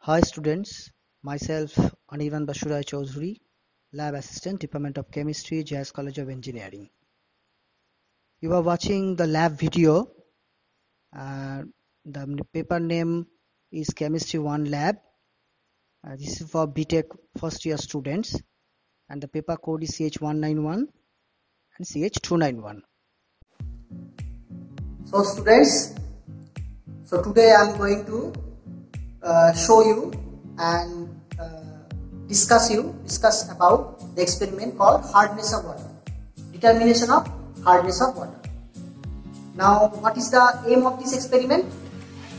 Hi students, myself Anirban Bashurai Chaudhuri, Lab Assistant, Department of Chemistry, JS College of Engineering. You are watching the lab video. The paper name is Chemistry 1 Lab. This is for BTech first year students, and the paper code is CH191 and CH291. So students, today I am going to show you and discuss about the experiment called hardness of water, determination of hardness of water. Now, what is the aim of this experiment?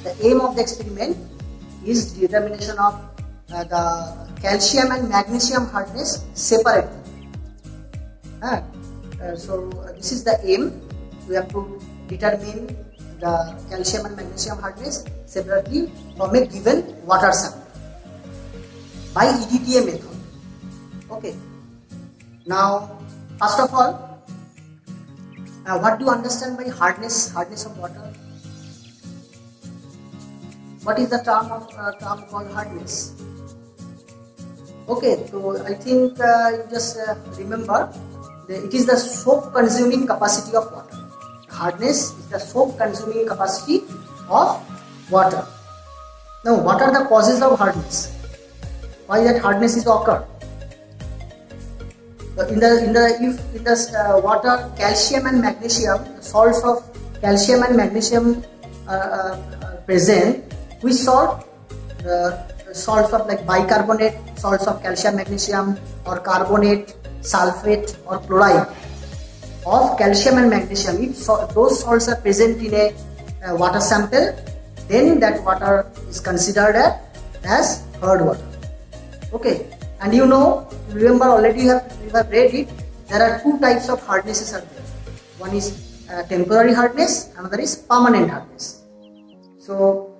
The aim of the experiment is determination of the calcium and magnesium hardness separately. So this is the aim. We have to determine the calcium and magnesium hardness separately from a given water sample by EDTA method. Okay. Now, first of all, what do you understand by hardness of water? What is the term called hardness? Okay, so I think you just remember it is the soap consuming capacity of water. Hardness is the soap consuming capacity of water. Now, what are the causes of hardness? Why that hardness is occur? In the water, calcium and magnesium, salts of calcium and magnesium present. Which salt? Salts of like bicarbonate, salts of calcium, magnesium, or carbonate, sulfate, or chloride of calcium and magnesium. If those salts are present in a water sample, then that water is considered as hard water. Okay, and you remember already you have read it. There are two types of hardnesses are there. One is temporary hardness, another is permanent hardness. So,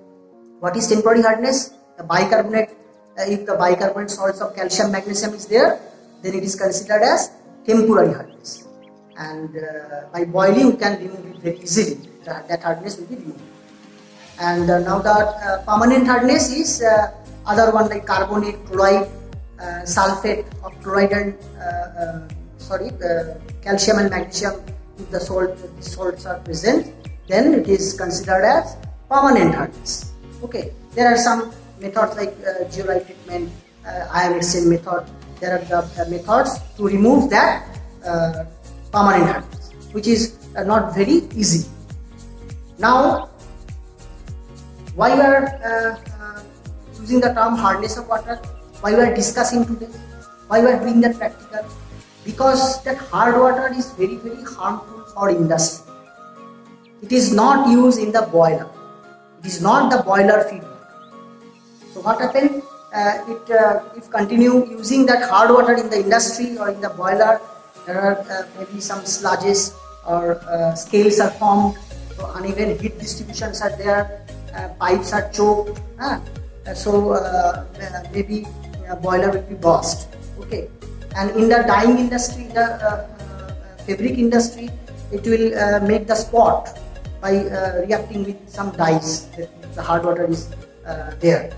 what is temporary hardness? The bicarbonate, if the bicarbonate salts of calcium, magnesium is there, then it is considered as temporary hardness. And by boiling, you can remove it very easily. That hardness will be removed. And now the permanent hardness is other one like carbonate, chloride, sulfate of chloride and calcium and magnesium. If the salts are present, then it is considered as permanent hardness. Okay, there are some methods like zeolite treatment, ion exchange method. There are the methods to remove that permanent hardness, which is not very easy. Now, why we are using the term hardness of water? Why we are discussing today? Why we are doing that practical? Because that hard water is very, very harmful for industry. It is not used in the boiler. It is not the boiler feed water. So what happens? If continue using that hard water in the industry or in the boiler, there are maybe some sludges or scales are formed, so uneven heat distributions are there, pipes are choked, maybe a boiler will be burst. Okay, and in the dyeing industry, the fabric industry, it will make the spot by reacting with some dyes. The hard water is there.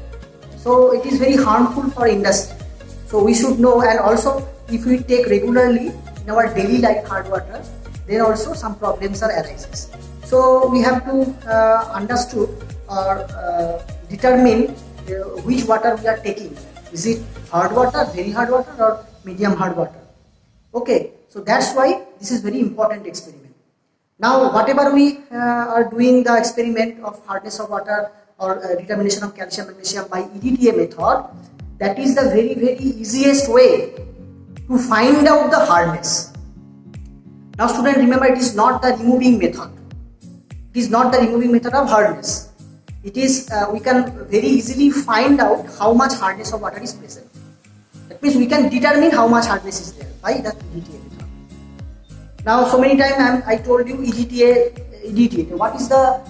So it is very harmful for industry. So we should know, and also if we take regularly in our daily life hard water, then also some problems are arises. So we have to understood or determine which water we are taking. Is it hard water, very hard water, or medium hard water? Okay, so that's why this is very important experiment. Now, whatever we are doing the experiment of hardness of water or determination of calcium magnesium by EDTA method, that is the very, very easiest way to find out the hardness. Now, student, remember, it is not the removing method. It is not the removing method of hardness. It is we can very easily find out how much hardness of water is present. That means we can determine how much hardness is there by the EDTA method. Now, so many times I told you EDTA. What is the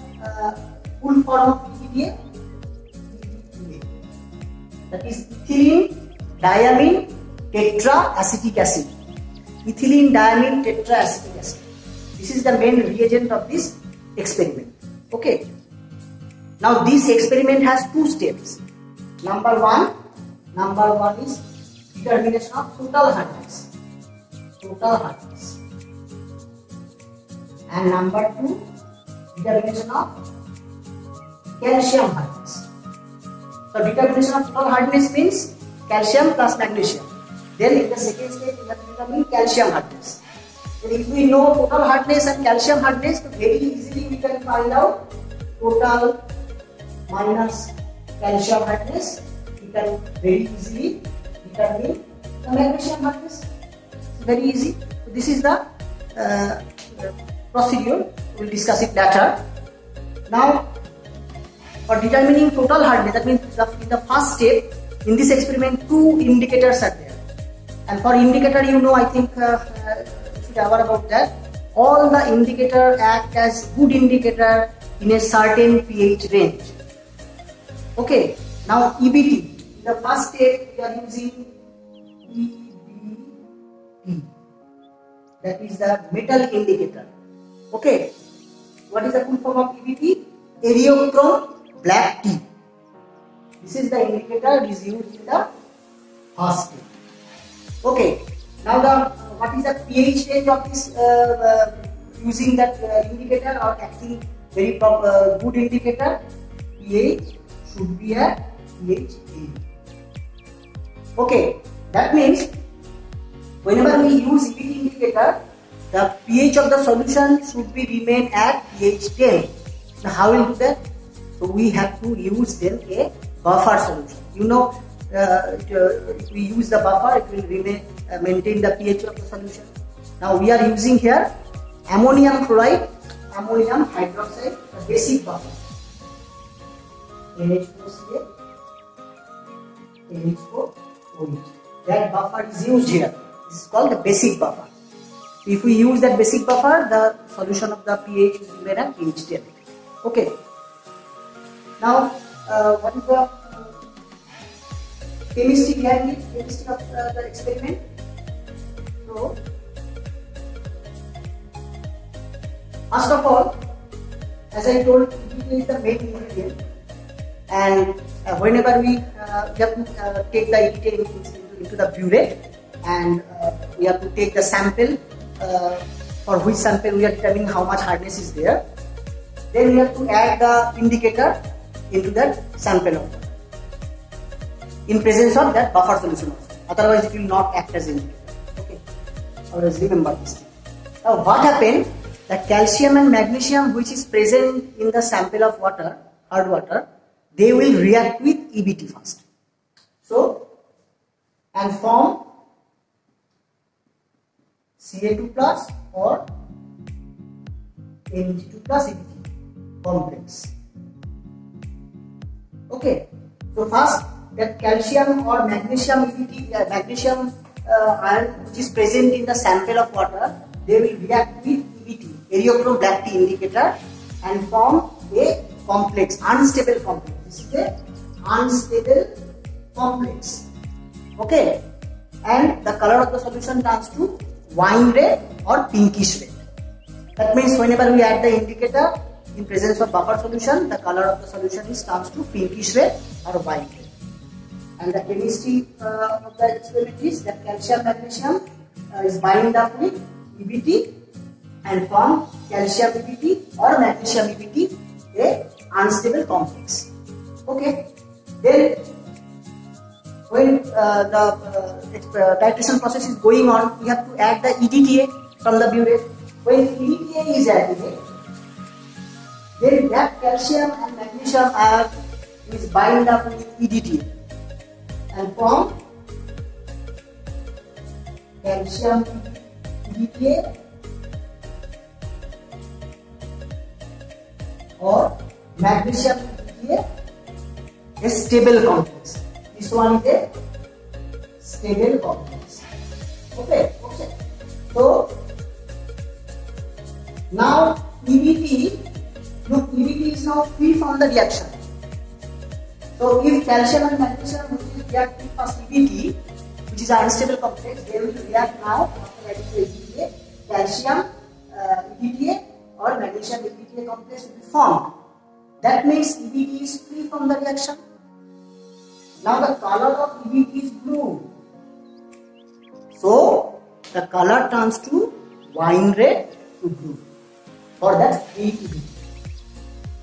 full form of EDTA? That is ethylene diamine tetraacetic acid. Ethylene diamine tetraacetic acid. This is the main reagent of this experiment. Okay. Now this experiment has two steps. Number one is determination of total hardness. And number 2, determination of calcium hardness. So determination of total hardness means calcium plus magnesium. Then in the second step we have to determine calcium hardness. Then if we know total hardness and calcium hardness, so very easily we can find out total minus calcium hardness. We can very easily determine the magnesium hardness. It's very easy. So this is the procedure. We will discuss it later. Now, for determining total hardness, that means in the first step, in this experiment, 2 indicators are there. And for indicator, you know, I think you should be aware about that. All the indicators act as good indicator in a certain pH range. Okay. Now EBT. In the first step, we are using EBT. That is the metal indicator. Okay. What is the full form of EBT? Eriochrome black tea. This is the indicator is used in the first step. Okay. Now what is the pH range of this using that indicator or acting very good indicator? pH should be at pH 8. Okay. That means whenever we use EBT indicator, the pH of the solution should be remain at pH 10. Now how will do that? So we have to use then a buffer solution. You know, if we use the buffer, it will remain maintain the pH of the solution. Now we are using here ammonium chloride, ammonium hydroxide, the basic buffer. NH4Cl, NH4OH. That buffer is used here. This is called the basic buffer. If we use that basic buffer, the solution of the pH is given at pH 10. Okay. Now, what is the chemistry behind it? Chemistry of the experiment. So, first of all, as I told, EBT is the main ingredient, and whenever we have to take the EBT into the burette, and we have to take the sample. For which sample we are determining how much hardness is there. Then we have to add the indicator into that sample of water in presence of that buffer solution also. Otherwise it will not act as indicator. Okay. Always remember this thing. Now what happened? The calcium and magnesium which is present in the sample of water, hard water, they will react with EBT first. So, and form Ca2 plus or Mg2 plus EBT complex. Okay, so first that calcium or magnesium EBT, magnesium ion which is present in the sample of water, they will react with EBT, eriochrome black tea indicator, and form a complex, unstable complex. This is a unstable complex. Okay, and the color of the solution turns to wine red or pinkish red. That means whenever we add the indicator in presence of buffer solution, the color of the solution turns to pinkish red or wine red. And the chemistry of the experiment is that calcium magnesium is bind up with EBT and form calcium EBT or magnesium EBT, a unstable complex. Okay. Then when the titration process is going on, we have to add the EDTA from the burette. When EDTA is added, then that calcium and magnesium ion is bind up with EDTA and form calcium EDTA or magnesium EDTA, a stable complex. This one is a stable complex. Okay. So now EBT, look, EBT is now free from the reaction. So if calcium and magnesium which is react with first EBT, which is an unstable complex, they will react now after adding to EBTA, calcium EBTA or magnesium EBTA complex will be formed. That means EBT is free from the reaction. Now the color of EBT is blue. So the color turns to wine red to blue. For that free EBT.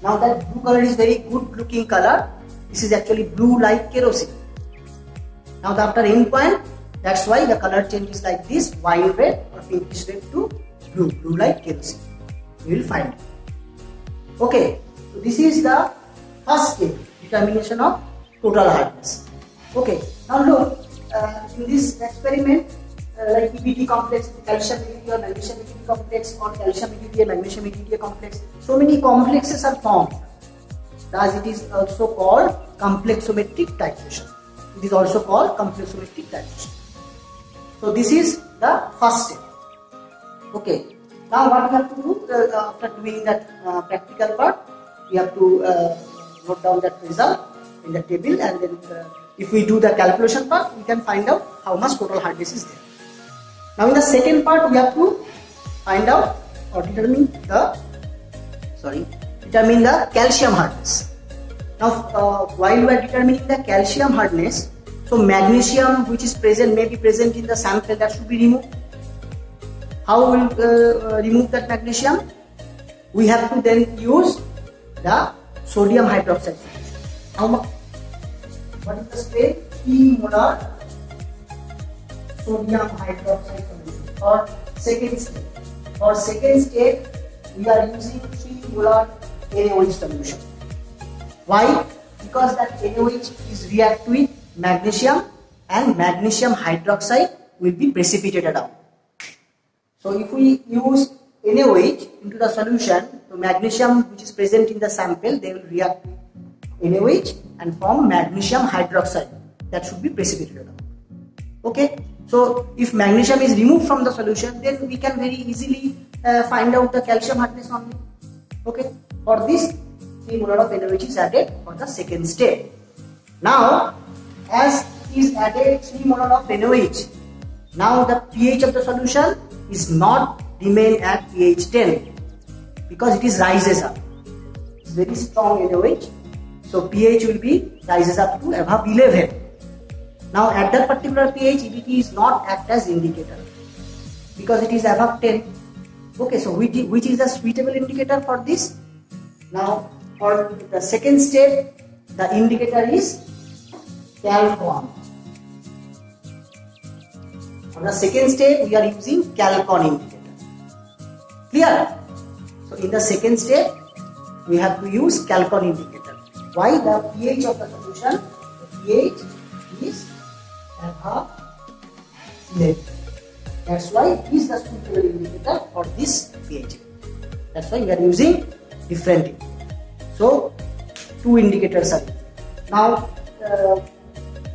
Now that blue color is very good looking color. This is actually blue like kerosene. Now after end point, that's why the color changes like this, wine red or pinkish red to blue, blue like kerosene. You will find it. Okay, so this is the first step, determination of total hardness. Okay, now look, in this experiment, like EBT complex, calcium EBT or magnesium EBT complex, or calcium EBT and magnesium EBT complex, so many complexes are formed. Thus it is also called complexometric titration. It is also called complexometric titration. So this is the first step. Okay. Now what we have to do after doing that practical part, we have to note down that result in the table, and then if we do the calculation part, we can find out how much total hardness is there. Now in the second part, we have to find out or determine the calcium hardness. Now while we are determining the calcium hardness, so magnesium which is present may be present in the sample, that should be removed. How will remove that magnesium? We have to then use the sodium hydroxide solution. How much? What is the step? 3 molar sodium hydroxide solution. For second step. For second step, we are using 3 molar NaOH solution. Why? Because that NaOH is react with magnesium, and magnesium hydroxide will be precipitated out. So if we use NaOH into the solution, the magnesium which is present in the sample, they will react with NaOH and form magnesium hydroxide, that should be precipitated out. Okay, so if magnesium is removed from the solution, then we can very easily find out the calcium hardness only. Okay, for this 3 molar of NaOH is added for the second step. Now as is added 3 molar of NaOH, now the pH of the solution is not remain at pH 10 because it is rises up. It's very strong NaOH, so pH will be rises up to above 11. Now at that particular pH, EBT is not act as indicator because it is above 10. Okay, so which is a suitable indicator for this? Now for the second step, the indicator is Calcon. For the second step, we are using Calcon indicator. Clear? So in the second step, we have to use Calcon indicator. Why? The pH of the solution, the pH is above 11. That's why it is the suitable indicator for this pH. That's why we are using different indicator. So 2 indicators are used. Now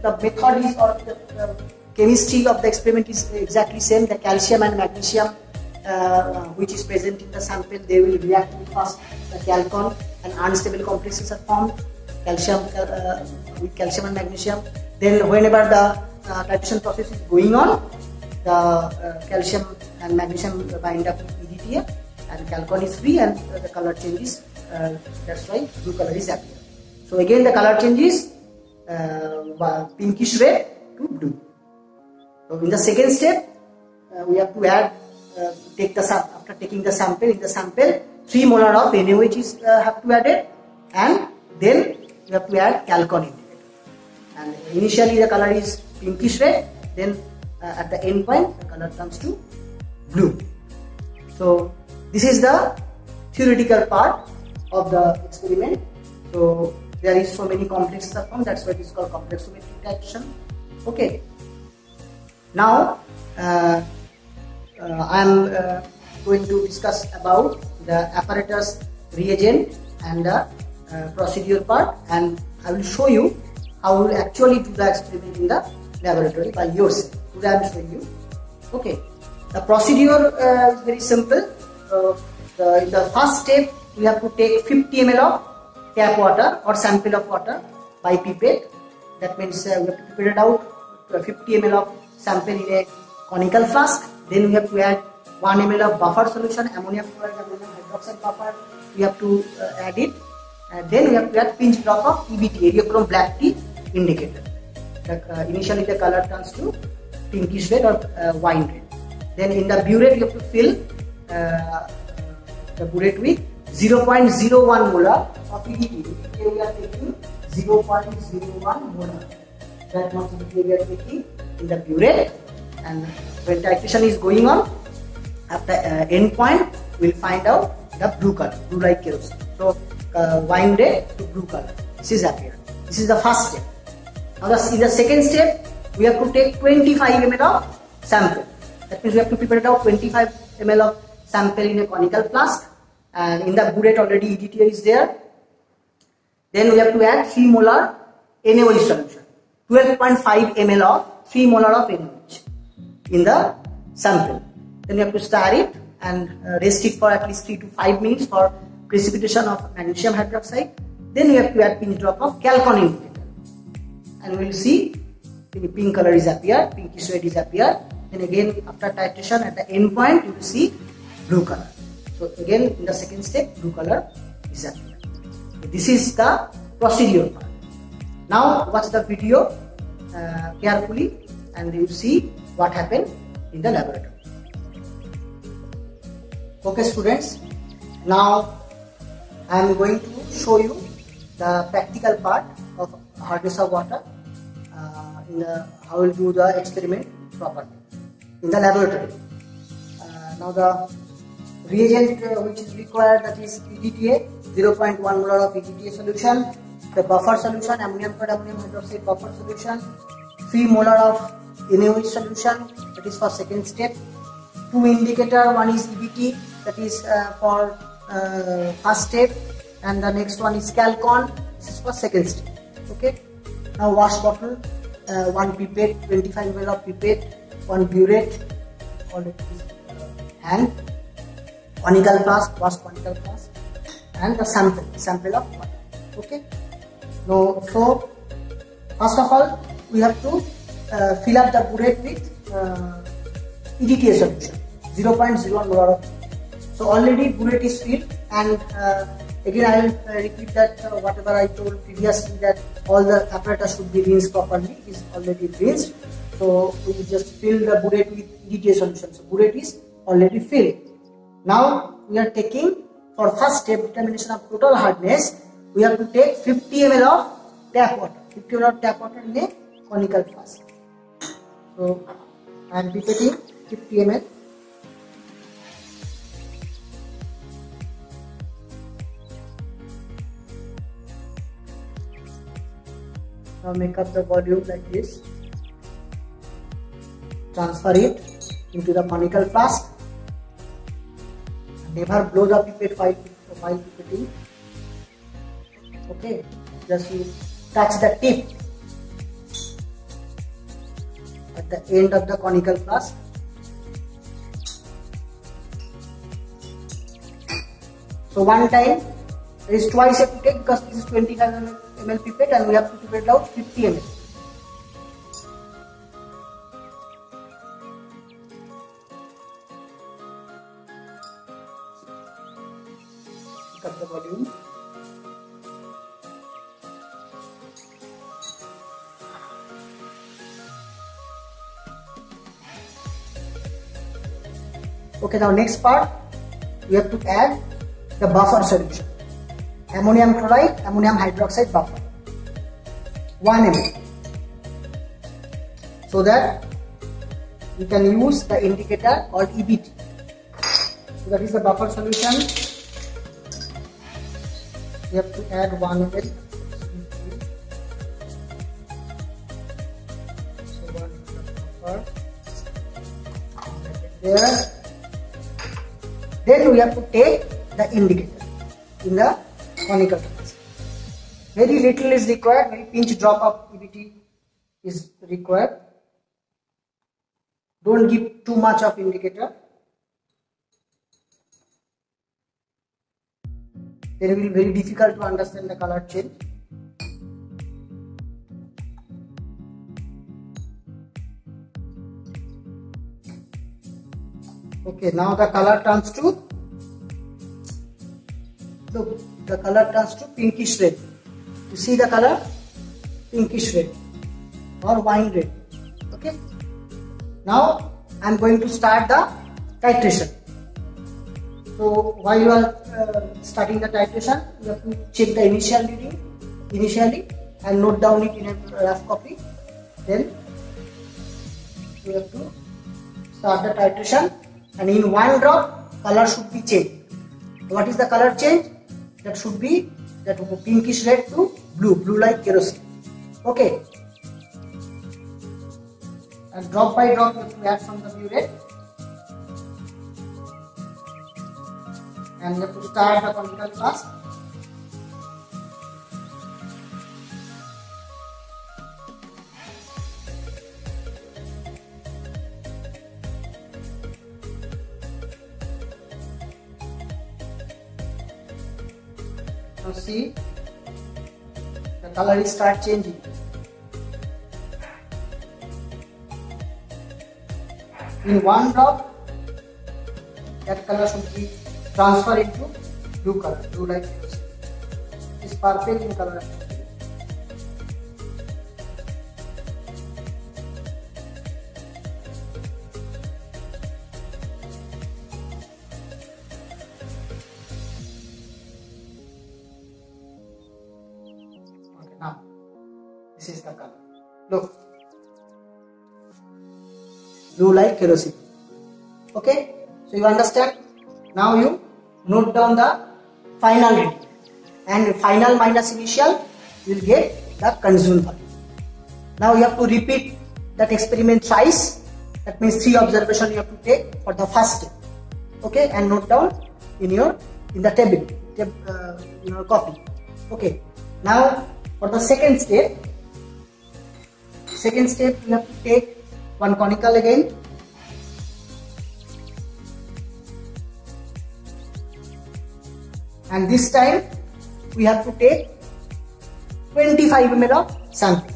the method is, or the chemistry of the experiment is exactly same. The calcium and magnesium which is present in the sample, they will react with first the calcon, and unstable complexes are formed, calcium with calcium and magnesium. Then whenever the titration process is going on, the calcium and magnesium bind up with EDTA, and calcon is free, and the color changes. That's why blue color is appear. So again the color changes pinkish red to blue. So in the second step, we have to add, after taking the sample, in the sample 3 molar of NaOH is have to add it, and then we have to add calcon indicator. And initially the color is pinkish red, then at the end point the color comes to blue. So this is the theoretical part of the experiment. So there is so many complexes are formed, that's why it is called complexometric titration. Okay. Now I am going to discuss about the apparatus, reagent, and the procedure part, and I will show you how you will actually do the experiment in the laboratory by yourself. Today I am showing you. Okay. The procedure is very simple. In the first step, we have to take 50 ml of tap water or sample of water by pipette. That means we have to pipette it out 50 ml of sample in a conical flask. Then we have to add 1 ml of buffer solution, ammonium chloride, ammonium hydroxide buffer. We have to add it. And then we have to add pinch drop of EBT, Eriochrome black tea indicator. initially the color turns to pinkish red or wine red. Then in the burette you have to fill the burette with 0.01 molar of EDTA. Here we are taking 0.01 molar. That much EDTA we are taking in the burette, and when titration is going on, at the end point we will find out the blue color, blue like kerosene. So wine red to blue color. This is appeared. This is the first step. Now in the second step, we have to take 25 ml of sample. That means we have to prepare out 25 ml of sample in a conical flask, and in the burette already EDTA is there. Then we have to add 3 molar NaOH solution, 12.5 ml of 3 molar of NaOH in the sample. Then you have to stir it and rest it for at least 3 to 5 minutes for precipitation of magnesium hydroxide. Then you have to add pinch drop of chalcone indicator, and we will see the pink color is appear, pinkish red is appear. Then again after titration at the end point you will see blue color. So again in the second step blue color is appear. So this is the procedure part. Now watch the video carefully and you see what happened in the laboratory. Okay students, now I am going to show you the practical part of hardness of water, how we will do the experiment properly in the laboratory. Now the reagent which is required, that is EDTA, 0.1 molar of EDTA solution, the buffer solution, ammonium hydroxide buffer solution, 3 molar of NaOH solution, that is for second step, 2 indicator, one is EBT, that is for first step, and the next one is chalcone, this is for second step. Okay. Now wash bottle, 1 pipette, 25 ml of pipette, 1 burette, called it hand, conical flask, wash conical flask, and the sample of water. Okay. Now, so first of all we have to fill up the burette with EDTA solution, 0.01 molar of. So already burette is filled, and again I will repeat that whatever I told previously, that all the apparatus should be rinsed properly, is already rinsed. So we just fill the burette with EDTA solution. So burette is already filled. Now we are taking, for first step determination of total hardness, we have to take 50 ml of tap water, 50 ml of tap water in a conical flask. So I am pipetting 50 ml. Now make up the volume like this. Transfer it into the conical flask. Never blow the pipette while pipetting. Okay, just you touch the tip at the end of the conical flask. So one time, there is twice you have to take, because this is 25 ml pipette and we have to pipette out 50 ml. Cut the volume. Okay, now next part, we have to add the buffer solution. Ammonium chloride, ammonium hydroxide buffer, 1 ml, so that we can use the indicator called EBT. So that is the buffer solution. We have to add 1 ml. So 1 ml buffer there. Then we have to take the indicator in the conical flask. Very little is required, very pinch drop of EBT is required. Don't give too much of indicator. Then it will be very difficult to understand the color change. Okay, now the color turns to, look, the color turns to pinkish red. You see the color? Pinkish red. or wine red. Okay. Now I am going to start the titration. So while you are starting the titration, you have to check the initial reading initially and note down it in a rough copy. Then you have to start the titration, and in 1 drop color should be changed. What is the color change? That should be that pinkish red to blue like kerosene. Okay. And drop by drop you have to add from the blue red. And you have to start the conical flask. Now see, the color is start changing. In 1 drop, that color should be transferred into blue color, blue like kerosene. It's purple in color actually. Okay, now this is the color. Look, blue like kerosene. Okay, so you understand. Now you note down the final reading, and final minus initial you will get the consumed value. Now you have to repeat that experiment thrice. That means 3 observations you have to take for the first step. Okay, and note down in the table in your copy. Okay. Now for the second step you have to take 1 conical again. And this time we have to take 25 ml of sample.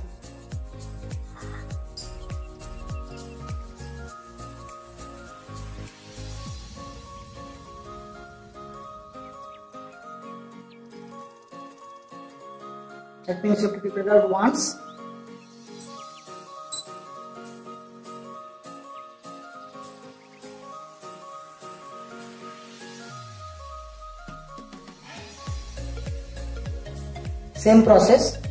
That means you have to prepare once. Same process.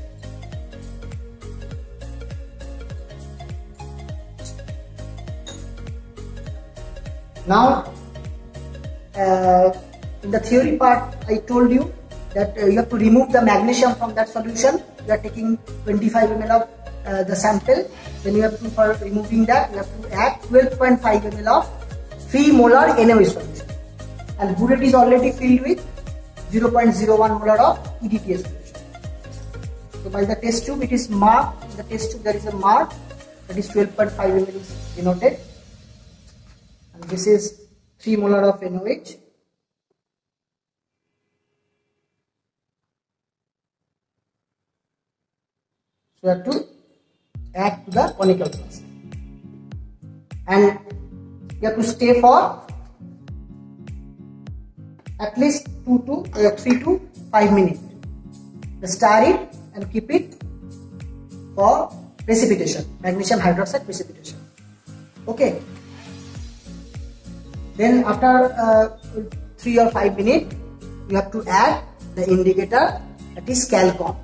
Now, in the theory part, I told you that you have to remove the magnesium from that solution. You are taking 25 ml of the sample. Then you have to, for removing that, you have to add 12.5 ml of 3 molar NaOH solution. And burette is already filled with 0.01 molar of EDTA solution. So by the test tube it is marked, in the test tube there is a mark, that is 12.5 ml is denoted, and this is 3 molar of NaOH. So you have to add to the conical flask, and you have to stay for at least 3 to 5 minutes. Stir it and keep it for precipitation, magnesium hydroxide precipitation. Okay. Then after 3 or 5 minutes, you have to add the indicator, that is Calcon.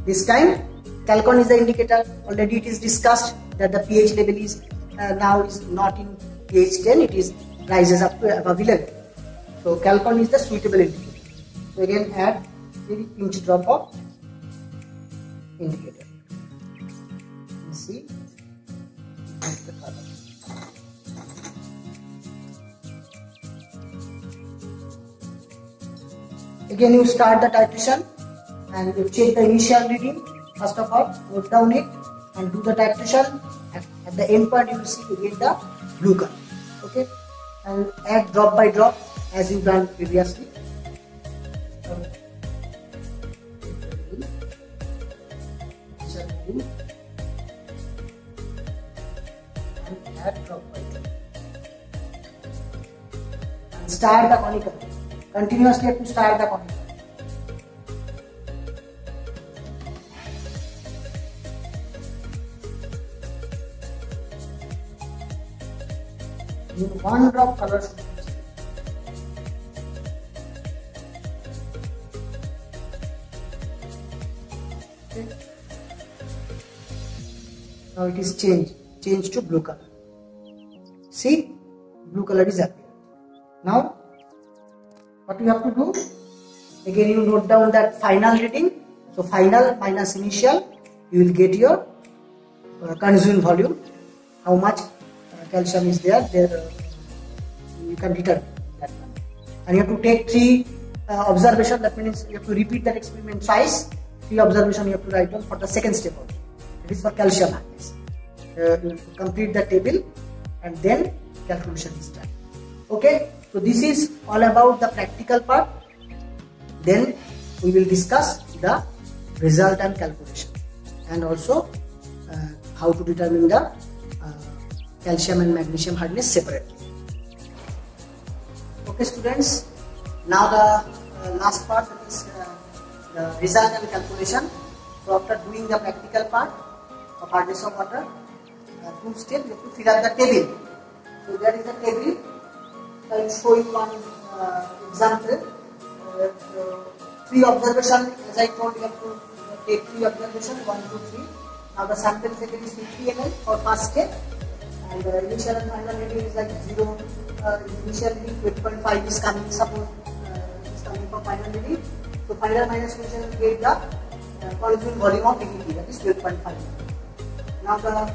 This time Calcon is the indicator. Already it is discussed that the pH level is now is not in pH 10, it is rises up to above 11. So Calcon is the suitable indicator. So again add very pinch drop of indicator. You see the color. Again you start the titration and you check the initial reading. First of all, note down it and do the titration. At the end part you will see you get the blue color. Okay, and add drop by drop as you done previously. And add drop by drop. And start the conical. Continuously have to start the conical. one drop color should be changed. Okay. Now it is changed to blue color. See, blue color is appeared. Now what you have to do, again you note down that final reading. So final minus initial, you will get your consumed volume, how much calcium is there, you can determine that one. And you have to take 3 observation, that means you have to repeat that experiment twice. 3 observation you have to write down for the second step also. It is for calcium hardness. You complete the table and then calculation is done. Okay, so this is all about the practical part. Then we will discuss the result and calculation, and also how to determine the calcium and magnesium hardness separately. Okay students, now the last part, that is the result and calculation. So after doing the practical part of hardness of water, 2 steps, you have to fill up the table. So there is a table. I will show you one example. 3 observation, as I told you, have to take 3 observation, 1, 2, 3. Now the sample taken is 50 ml for first step, and initial and final reading is like 0. Initial reading 12.5 is coming, suppose is coming for final reading. So final minus initial will get the consumed volume of PDT, that is 12.5. Now the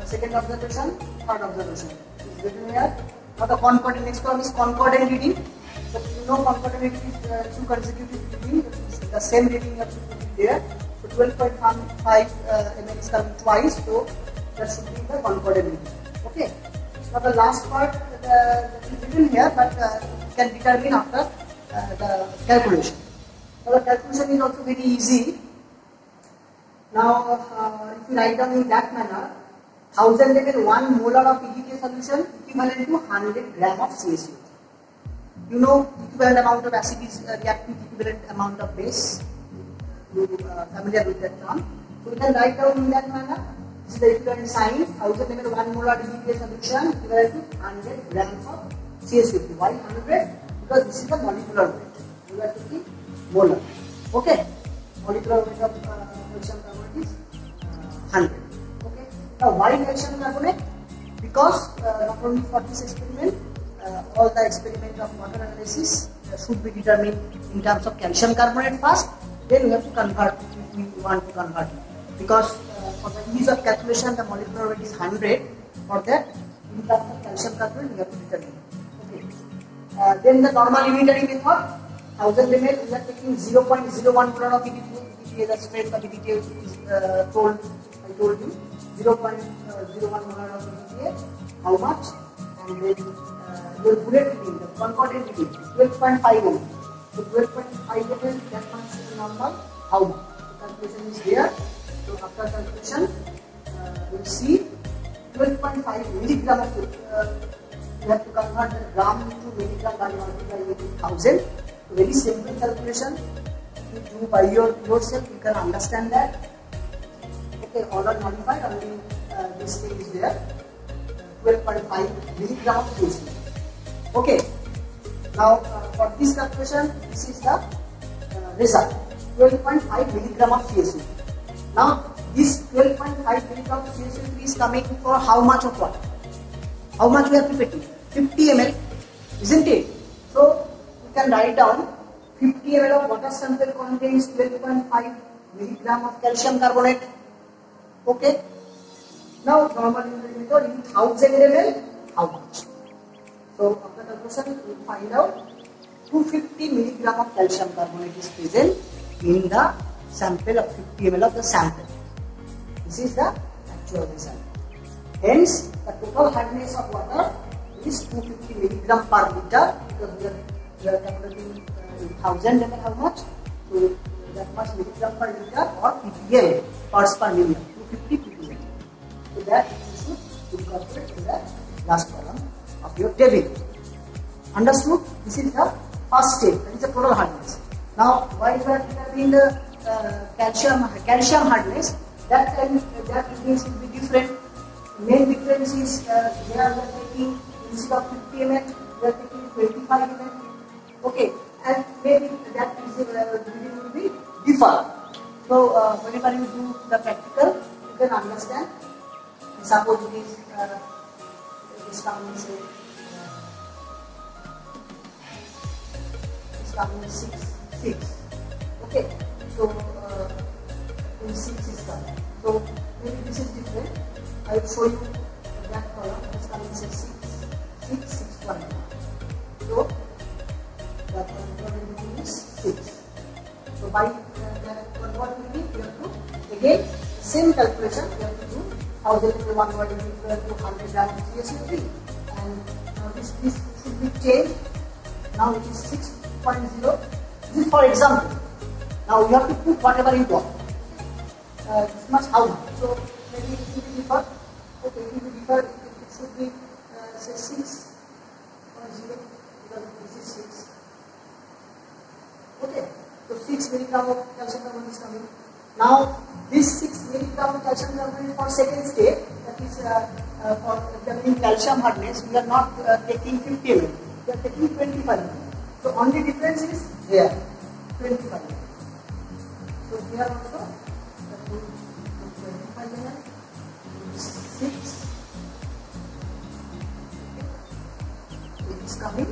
second observation, third observation is written here. Now the concordant, next one is concordant reading. So you know concordant reading is 2 consecutive reading, the same reading you have to put it there. So 12.5 ml is coming twice, so that should be the concordant reading. Okay. Now the last part that is written here, but you can determine after the calculation. Now the calculation is also very easy. Now if you write down in that manner, 1000 ml 1 molar of PGK solution equivalent to 100 gram of CaCO2. You know equivalent amount of acid is reacting equivalent amount of base. You familiar with that term. So we can write down in that manner. This is the equivalent sign. 1000 ml 1 molar PGK solution equivalent to 100 grams of CaCO2. Why 100? Because this is the molecular weight. You are taking molar. Okay. Molecular weight of calcium carbonate is 100. Okay. Now why calcium carbonate? Because not only for this experiment, all the experiment of water analysis should be determined in terms of calcium carbonate first. Then we have to convert if we want to convert it. Because for the ease of calculation, the molecular weight is 100. For that, in terms of calcium carbonate, we have to determine. Okay. Then the normal unitary method, 1000 ml, we are taking 0.01 molar of PDTA. The strength of PDTA is I told you, 0.01 molar of PDTA. How much? And then your bullet reading, the concordant reading, 12.5 ml. So 12.5 ml, that much is normal. How much? The calculation is there. So after calculation, you will see 12.5 milligram of you have to convert the gram into milligram by multiplying with 1000. So very simple calculation. If you do by yourself, you can understand that. Okay, all are modified, only this thing is there. 12.5 milligram of CaCO2. Okay. Now for this calculation, this is the result. 12.5 milligram of CaCO2. Now this 12.5 milligram of CaCO2 is coming for how much of water? How much we are preparing? 50 ml, isn't it? So we can write down 50 ml of water sample contains 12.5 milligram of calcium carbonate. Okay. Now normal unitary method in 1000 ml, how much? So after calculation, we will find out 250 milligram of calcium carbonate is present in the sample of 50 ml of the sample. This is the actual result. Hence, the total hardness of water is 250 milligram per liter, because we are calculating 1000 ml how much. So that much milligram per liter or ppm, parts per million, 250 ppm. So that you should incorporate in the last column of your table. Understood? This is the first step, that is the total hardness. Now, while we are determining the calcium hardness, that readings will be different. Main difference is here we are taking instead of 50 ml, we are taking 25 ml. Okay, and maybe that reading will be differ. So whenever you do the practical, you can understand. Suppose it is coming say coming 6. Okay, so in 6 is coming. So maybe this is different. I will show you that column. It's coming say 6, 1. So that one is 6. So by what we need, we have to again same calculation. We have to do 1000 into 1 by 200 grams CaCO3, and now this should be changed. Now it is 6.0. This is for example. Now you have to put whatever you want. This much how much? So maybe it will be differ. Okay, it will be differ. It should be say 6.0 because this is 6. Okay, so 6 milligram of calcium carbonate is coming. Now this 6 milligram of calcium carbonate for second step, that is for determining calcium hardness, we are not taking 50 ml. We are taking 25 ml. So only difference is there, 25 ml. So here also 25 ml, 6. It is coming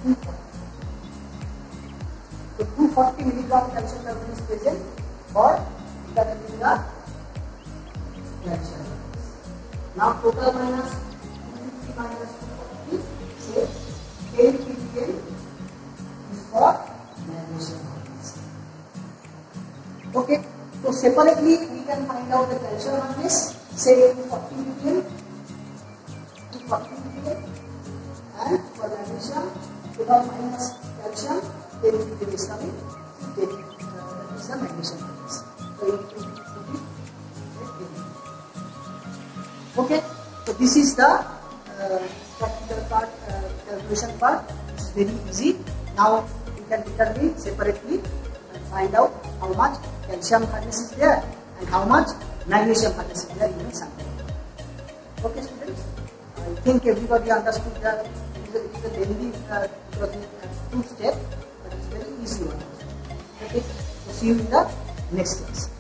240. So 240 milligram calcium carbonate is present for determining the calcium. Now total minus 250 minus 240, say 10 ppm is for magnesium. Okay, so separately we can find out the calcium hardness, say 240 ppm, 240 ppm, and for magnesium, total minus calcium, 10 ppm is coming, that is the magnesium hardness. So you put it. Okay, so this is the practical part, calculation part. It's very easy. Now you can determine separately and find out how much calcium hardness is there and how much magnesium hardness is there in the sample. Okay, students, I think everybody understood that it is a lengthy because it has 2 steps, but it's very easy one. Okay, so see you in the next class.